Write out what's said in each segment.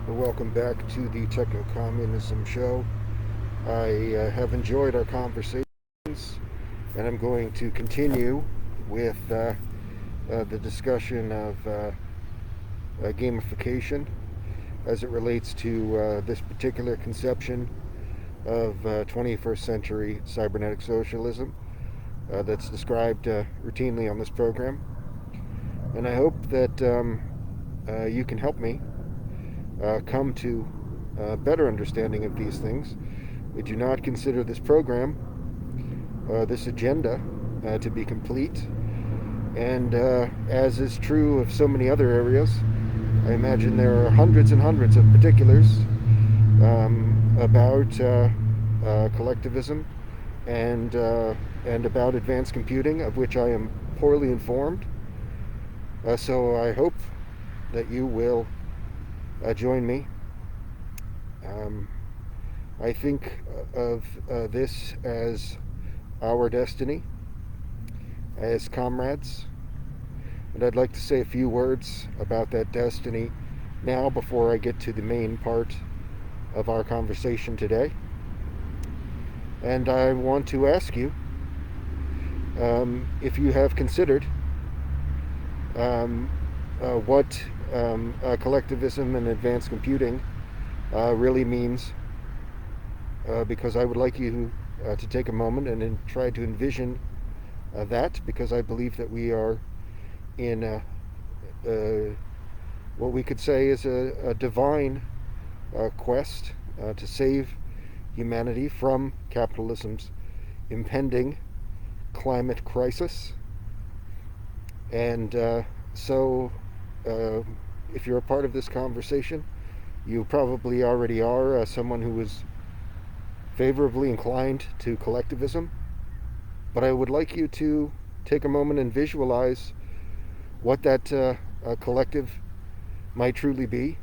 Welcome back to the Techno Communism Show. I have enjoyed our conversations, and I'm going to continue with the discussion of gamification as it relates to this particular conception of 21st century cybernetic socialism that's described routinely on this program. And I hope that you can help me come to a better understanding of these things. We do not consider this program, this agenda, to be complete. And as is true of so many other areas, I imagine there are hundreds and hundreds of particulars about collectivism and about advanced computing, of which I am poorly informed. So I hope that you will join me. I think of this as our destiny, as comrades, and I'd like to say a few words about that destiny now before I get to the main part of our conversation today. And I want to ask you if you have considered what collectivism and advanced computing really means, because I would like you to take a moment and try to envision that, because I believe that we are in what we could say is a divine quest to save humanity from capitalism's impending climate crisis. And so if you're a part of this conversation, you probably already are someone who is favorably inclined to collectivism. But I would like you to take a moment and visualize what that collective might truly be.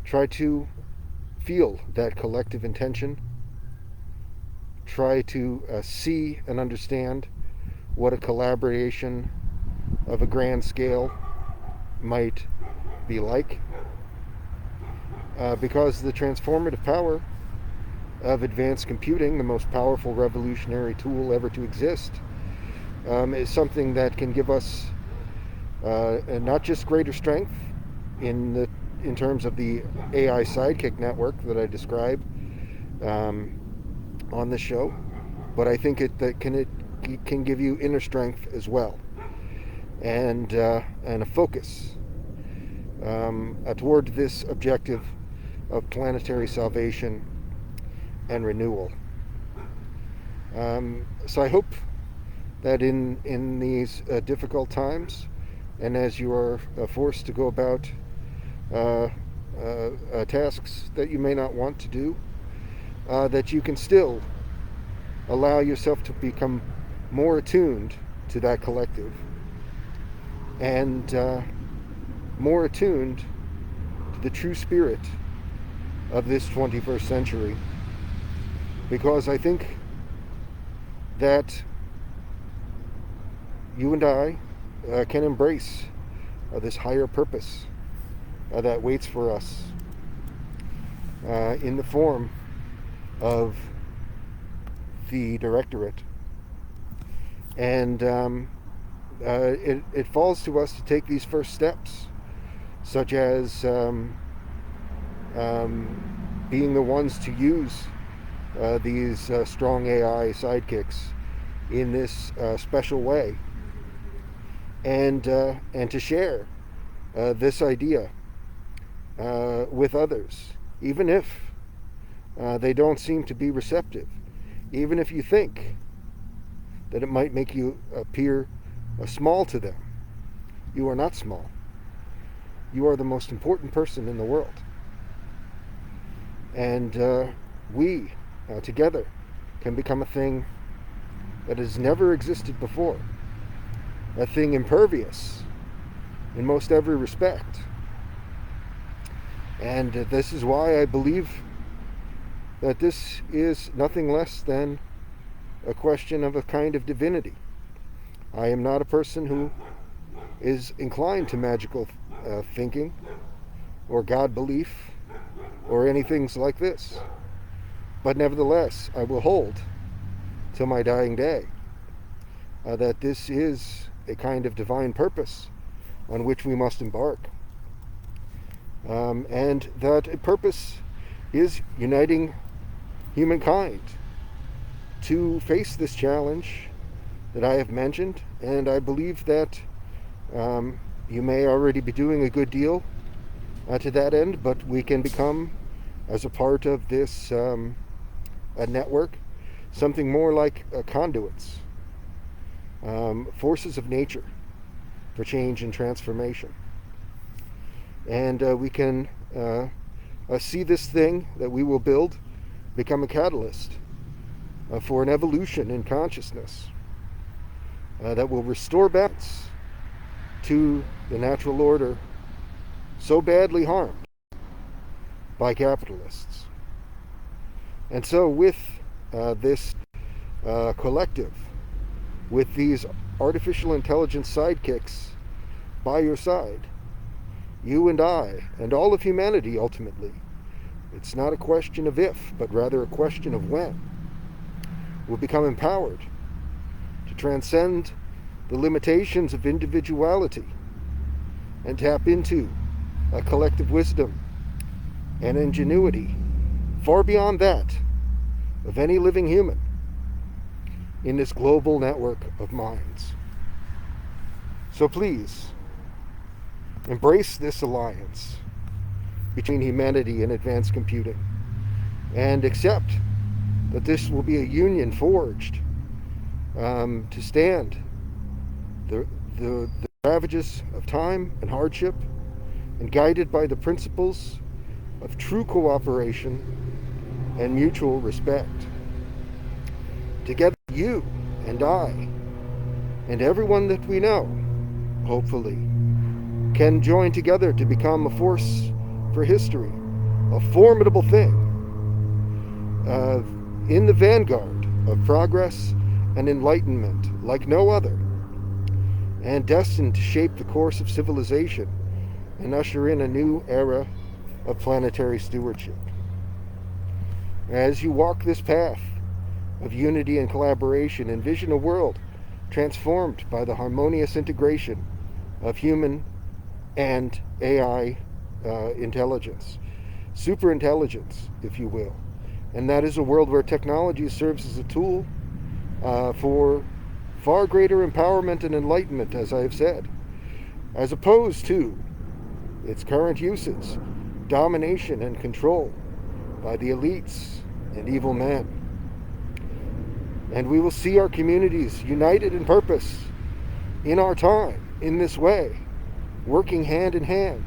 Try to feel that collective intention. Try to see and understand what a collaboration of a grand scale might be like. Because the transformative power of advanced computing, the most powerful revolutionary tool ever to exist, is something that can give us not just greater strength in terms of the AI sidekick network that I describe on the show, but I think it can give you inner strength as well, and a focus toward this objective of planetary salvation and renewal. So I hope that in these difficult times, and as you are forced to go about tasks that you may not want to do, that you can still allow yourself to become more attuned to that collective, and more attuned to the true spirit of this 21st century. Because I think that you and I can embrace this higher purpose that waits for us in the form of the directorate. And it falls to us to take these first steps, such as being the ones to use these strong AI sidekicks in this special way, and to share this idea with others, even if they don't seem to be receptive, even if you think that it might make you appear small to them. You are not small. You are the most important person in the world. And we, together, can become a thing that has never existed before. A thing impervious in most every respect. And this is why I believe that this is nothing less than a question of a kind of divinity. I am not a person who is inclined to magical thinking. or God belief or anything like this. But nevertheless, I will hold till my dying day that this is a kind of divine purpose on which we must embark. And that a purpose is uniting humankind to face this challenge that I have mentioned. And I believe that you may already be doing a good deal to that end, but we can become, as a part of this a network, something more like conduits, forces of nature for change and transformation. And we can see this thing that we will build become a catalyst for an evolution in consciousness that will restore balance to the natural order so badly harmed by capitalists. And so with this collective, with these artificial intelligence sidekicks by your side, you and I, and all of humanity ultimately, it's not a question of if, but rather a question of when, will become empowered to transcend the limitations of individuality and tap into a collective wisdom and ingenuity far beyond that of any living human in this global network of minds. So please, embrace this alliance between humanity and advanced computing, and accept that this will be a union forged to stand the ravages of time and hardship, and guided by the principles of true cooperation and mutual respect. Together, you and I, and everyone that we know, hopefully, can join together to become a force for history, a formidable thing, in the vanguard of progress and enlightenment like no other, and destined to shape the course of civilization and usher in a new era of planetary stewardship. As you walk this path of unity and collaboration, envision a world transformed by the harmonious integration of human and AI intelligence, superintelligence, if you will. And that is a world where technology serves as a tool for far greater empowerment and enlightenment, as I have said, as opposed to its current uses, domination and control by the elites and evil men. And we will see our communities united in purpose in our time, in this way, working hand in hand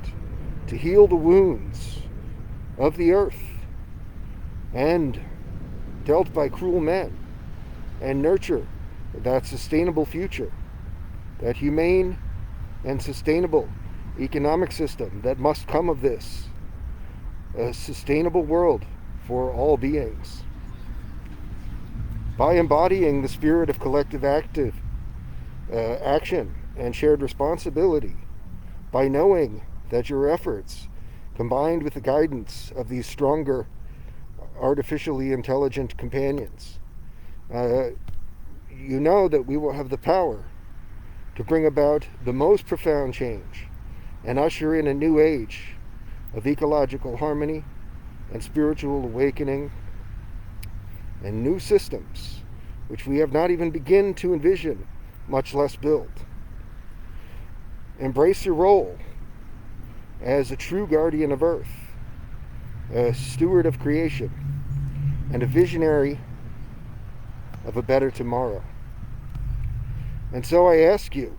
to heal the wounds of the earth and dealt by cruel men, and nurture that sustainable future, that humane and sustainable economic system that must come of this, a sustainable world for all beings. By embodying the spirit of collective action and shared responsibility, by knowing that your efforts, combined with the guidance of these stronger, artificially intelligent companions, you know that we will have the power to bring about the most profound change and usher in a new age of ecological harmony and spiritual awakening, and new systems which we have not even begun to envision, much less build. Embrace your role as a true guardian of Earth, a steward of creation, and a visionary of a better tomorrow. And so I ask you,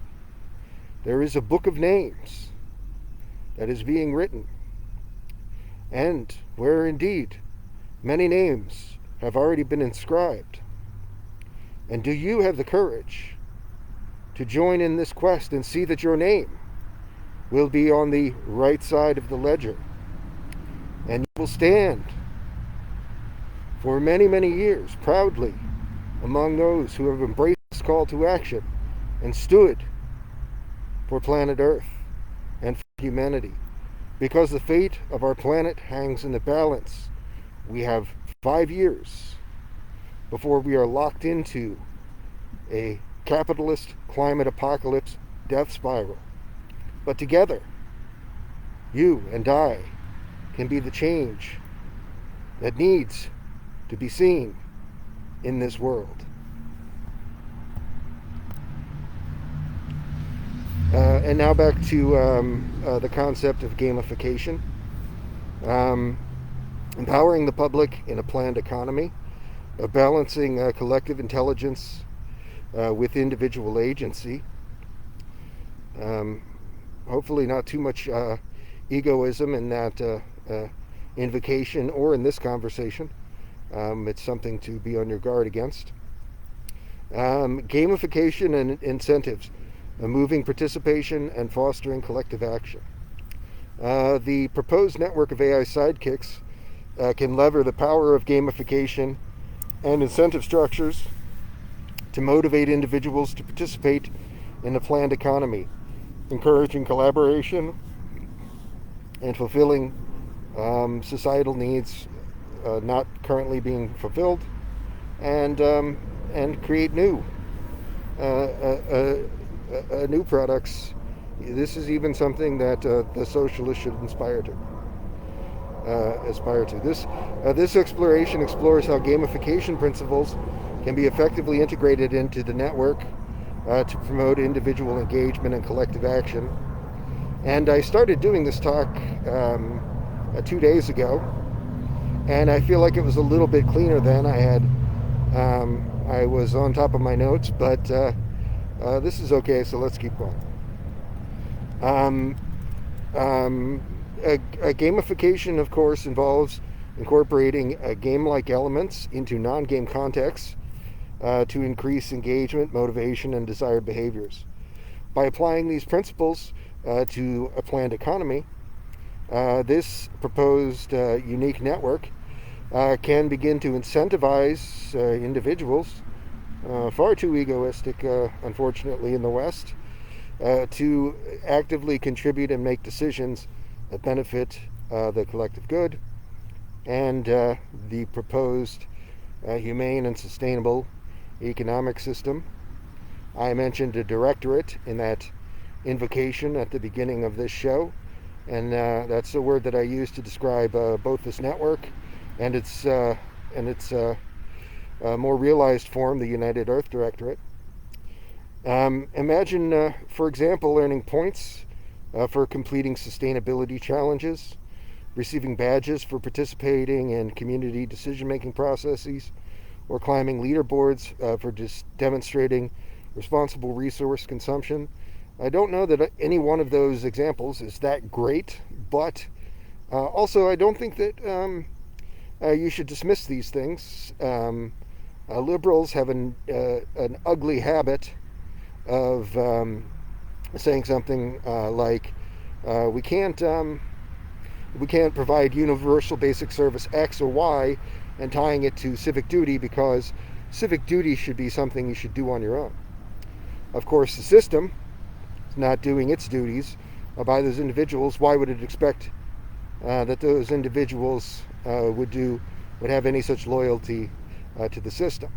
there is a book of names that is being written, and where indeed many names have already been inscribed. And do you have the courage to join in this quest and see that your name will be on the right side of the ledger, and you will stand for many, many years proudly among those who have embraced this call to action and stood for planet Earth and for humanity, Because the fate of our planet hangs in the balance, we have 5 years before we are locked into a capitalist climate apocalypse death spiral. But together, you and I can be the change that needs to be seen in this world. And now back to the concept of gamification. Empowering the public in a planned economy, balancing collective intelligence with individual agency. Hopefully not too much egoism in that invocation or in this conversation. It's something to be on your guard against. Gamification and incentives, moving participation and fostering collective action. The proposed network of AI sidekicks can lever the power of gamification and incentive structures to motivate individuals to participate in the planned economy, encouraging collaboration and fulfilling societal needs not currently being fulfilled, and create new products. This is even something that the socialists should aspire to. This exploration explores how gamification principles can be effectively integrated into the network to promote individual engagement and collective action. And I started doing this talk 2 days ago, and I feel like it was a little bit cleaner then. I was on top of my notes, but this is okay, so let's keep going. Gamification, of course, involves incorporating game-like elements into non-game contexts to increase engagement, motivation, and desired behaviors. By applying these principles to a planned economy, this proposed unique network can begin to incentivize individuals, far too egoistic, unfortunately, in the West, to actively contribute and make decisions that benefit the collective good and the proposed humane and sustainable economic system. I mentioned a directorate in that invocation at the beginning of this show, and that's the word that I use to describe both this network and its more realized form, the United Earth Directorate. Imagine, for example, earning points for completing sustainability challenges, receiving badges for participating in community decision-making processes, or climbing leaderboards for just demonstrating responsible resource consumption. I don't know that any one of those examples is that great, but also I don't think that you should dismiss these things. Liberals have an ugly habit of saying something like we can't provide universal basic service X or Y and tying it to civic duty, because civic duty should be something you should do on your own. Of course, the system is not doing its duties by those individuals. Why would it expect that those individuals would have any such loyalty to the system?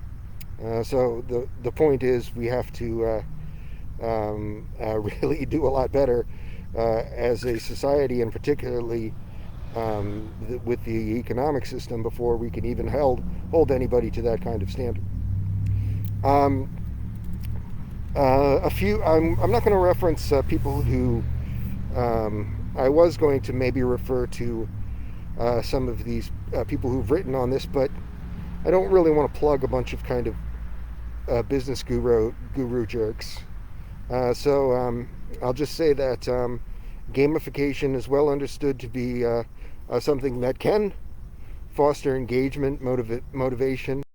So the point is, we have to really do a lot better as a society, and particularly with the economic system, before we can even hold anybody to that kind of standard. I'm not going to reference people who I was going to maybe refer to some of these people who've written on this, but I don't really want to plug a bunch of kind of business guru jerks. So I'll just say that gamification is well understood to be something that can foster engagement, motivation,